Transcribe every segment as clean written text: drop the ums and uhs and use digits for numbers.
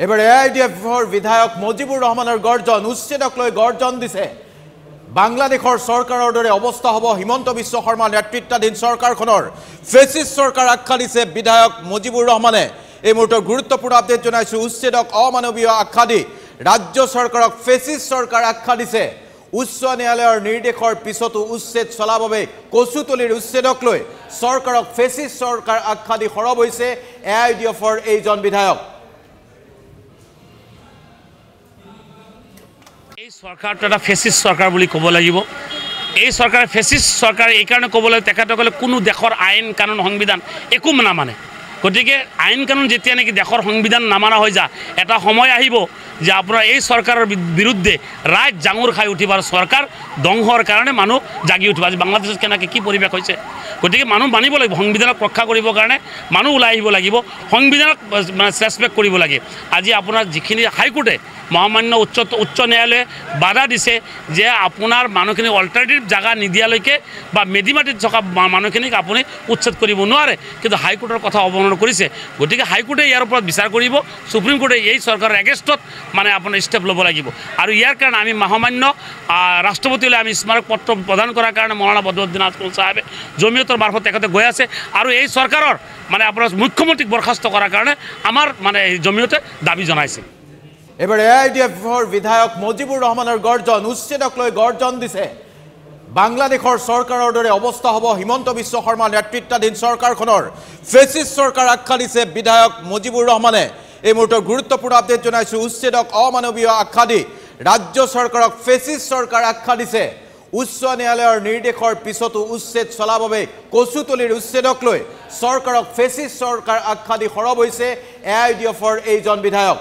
এবাৰ এআইডিএফৰ বিধায়ক মজিবুৰ ৰহমানৰ গৰ্জন উচ্ছেদক লৈ গৰ্জন দিছে। বাংলাদেশৰ চৰকাৰৰ দৰে অৱস্থা হ'ব হিমন্ত বিশ্ব শৰ্মা নেতৃত্বাধীন চৰকাৰখনৰ। ফেচিষ্ট চৰকাৰ আখ্যা দিছে বিধায়ক মজিবুৰ ৰহমানে। এই মুহূৰ্তৰ গুৰুত্বপূৰ্ণ আপডেট জনাইছো। উচ্ছেদক অমানৱীয় আখ্যা দি ৰাজ্য চৰকাৰক ফেচিষ্ট চৰকাৰ আখ্যা দিছে। উচ্চ ন্যায়ালয়ৰ নিৰ্দেশৰ পিছতো উচ্ছেদ চলাৰ বাবে কচুতলিৰ উচ্ছেদক লৈ চৰকাৰক ফেচিষ্ট চৰকাৰ আখ্যা দি সৰব হৈছে এআইডিএফৰ এইজন বিধায়ক। এই সরকারটা একটা ফেসিস্ট সরকার বলে কব লাগিব। এই সরকার ফেসিস্ট সরকার এই কারণে কব লাগে তেখেতসকলে কোনো দেশৰ আইন কানুন সংবিধান একো নামানে। গতিকে আইন কানুন যেতিয়া নেকি দেশৰ সংবিধান নামানা হৈ যা এটা সময় আহিব যে আপোনাৰ এই চৰকাৰৰ বিৰুদ্ধে ৰাইজ জাঙুৰ খাই উঠিব আৰু চৰকাৰ ধ্বংসৰ কাৰণে মানুহ জাগি উঠিব। আজি বাংলাদেশত কেনেকৈ কি পৰিৱেশ হৈছে। গতিকে মানুহ মানিব লাগিব, সংবিধানক ৰক্ষা কৰিবৰ কাৰণে মানুহ ওলাই আহিব লাগিব, সংবিধানক মানে ৰেচপেক্ট কৰিব লাগে। আজি আপোনাৰ যিখিনি হাইকোৰ্টে মহামান্য উচ্চ ন্যায়ালয়ে বাধা দিছে যে আপোনাৰ মানুহখিনি অল্টাৰনেটিভ জাগা নিদিয়ালৈকে বা মেডিমাটিত থকা মানুহখিনিক আপুনি উচ্ছেদ কৰিব নোৱাৰে, কিন্তু হাইকোৰ্টৰ কথা অৱমাননা কৰিছে। গতিকে হাইকোৰ্টে ইয়াৰ ওপৰত বিচাৰ কৰিব, সুপ্ৰিম কোৰ্টে এই চৰকাৰৰ এগেইনষ্টত মানে আপোনাৰ ষ্টেপ ল'ব লাগিব। আৰু ইয়াৰ কাৰণে আমি মহামান্য ৰাষ্ট্ৰপতিলৈ আমি স্মাৰক পত্ৰ প্ৰদান কৰাৰ কাৰণে মৌলানা বদৰুদ্দিন আজমল চাহাবে জমিয়তৰ মাৰফত তেখেতে গৈ আছে। আৰু এই চৰকাৰৰ মানে আপোনাৰ মুখ্যমন্ত্ৰীক বৰখাস্ত কৰাৰ কাৰণে আমাৰ মানে জমিয়তে দাবী জনাইছে। এবাৰ এআইডিএফৰ বিধায়ক মজিবুৰ ৰহমানৰ গৰ্জন উচ্ছেদক লৈ গৰ্জন দিছে। বাংলাদেশৰ চৰকাৰৰ দৰে অৱস্থা হ'ব হিমন্ত বিশ্ব শৰ্মা নেতৃত্বাধীন চৰকাৰখনৰ। ফেচিষ্ট চৰকাৰ আখ্যা দিছে বিধায়ক মজিবুৰ ৰহমানে। এই মুহূৰ্তৰ গুৰুত্বপূৰ্ণ আপডেট জনাইছো। উচ্ছেদক অমানৱীয় আখ্যা দি ৰাজ্য চৰকাৰক ফেচিষ্ট চৰকাৰ আখ্যা দিছে। উচ্চ ন্যায়ালয়ৰ নিৰ্দেশৰ পিছতো উচ্ছেদ চলাৰ বাবে কচুতলিৰ উচ্ছেদক লৈ চৰকাৰক ফেচিষ্ট চৰকাৰ আখ্যা দি সৰব হৈছে এআইডিএফৰ এইজন বিধায়ক।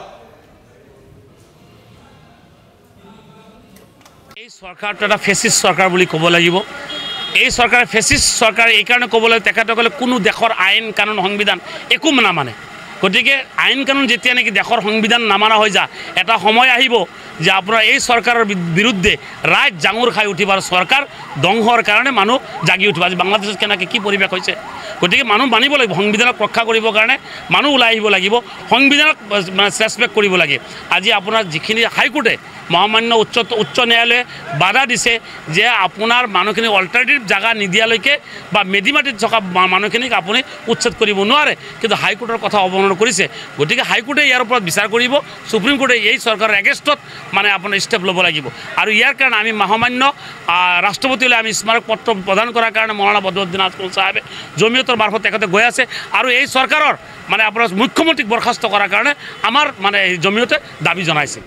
এই সরকারটা একটা ফেসিস্ট সরকার বলে কব লাগিব। এই সরকার ফেসিস্ট সরকার এই কারণে কব লাগে তেখেতসকলে কোনো দেশৰ আইন কানুন সংবিধান একো নামানে। গতিকে আইন কানুন যেতিয়া নেকি দেশৰ সংবিধান নামানা হৈ যা এটা সময় আহিব যে আপোনাৰ এই চৰকাৰৰ বিৰুদ্ধে ৰাইজ জাঙুৰ খাই উঠিব আৰু চৰকাৰ ধ্বংসৰ কাৰণে মানুহ জাগি উঠিব। আজি বাংলাদেশত কেনেকৈ কি পৰিৱেশ হৈছে। গতিকে মানুহ মানিব লাগিব, সংবিধানক ৰক্ষা কৰিবৰ কাৰণে মানুহ ওলাই আহিব লাগিব, সংবিধানক মানে ৰেচপেক্ট কৰিব লাগে। আজি আপোনাৰ যিখিনি হাইকোৰ্টে মহামান্য উচ্চ ন্যায়ালয়ে বাধা দিছে যে আপোনাৰ মানুহখিনি অল্টাৰনেটিভ জাগা নিদিয়ালৈকে বা মেডিমাটিত থকা মানুহখিনিক আপুনি উচ্ছেদ কৰিব নোৱাৰে, কিন্তু হাইকোৰ্টৰ কথা অৱমাননা কৰিছে। গতিকে হাইকোৰ্টে ইয়াৰ ওপৰত বিচাৰ কৰিব, সুপ্ৰিম কোৰ্টে এই চৰকাৰৰ এগেইনষ্টত মানে আপোনাৰ ষ্টেপ ল'ব লাগিব। আৰু ইয়াৰ কাৰণে আমি মহামান্য ৰাষ্ট্ৰপতিলৈ আমি স্মাৰক পত্ৰ প্ৰদান কৰাৰ কাৰণে মৌলানা বদৰুদ্দিন আজমল চাহাবে জমিয়তৰ মাৰফত তেখেতে গৈ আছে। আৰু এই চৰকাৰৰ মানে আপোনাৰ মুখ্যমন্ত্ৰীক বৰখাস্ত কৰাৰ কাৰণে আমাৰ মানে জমিয়তে দাবী জনাইছে।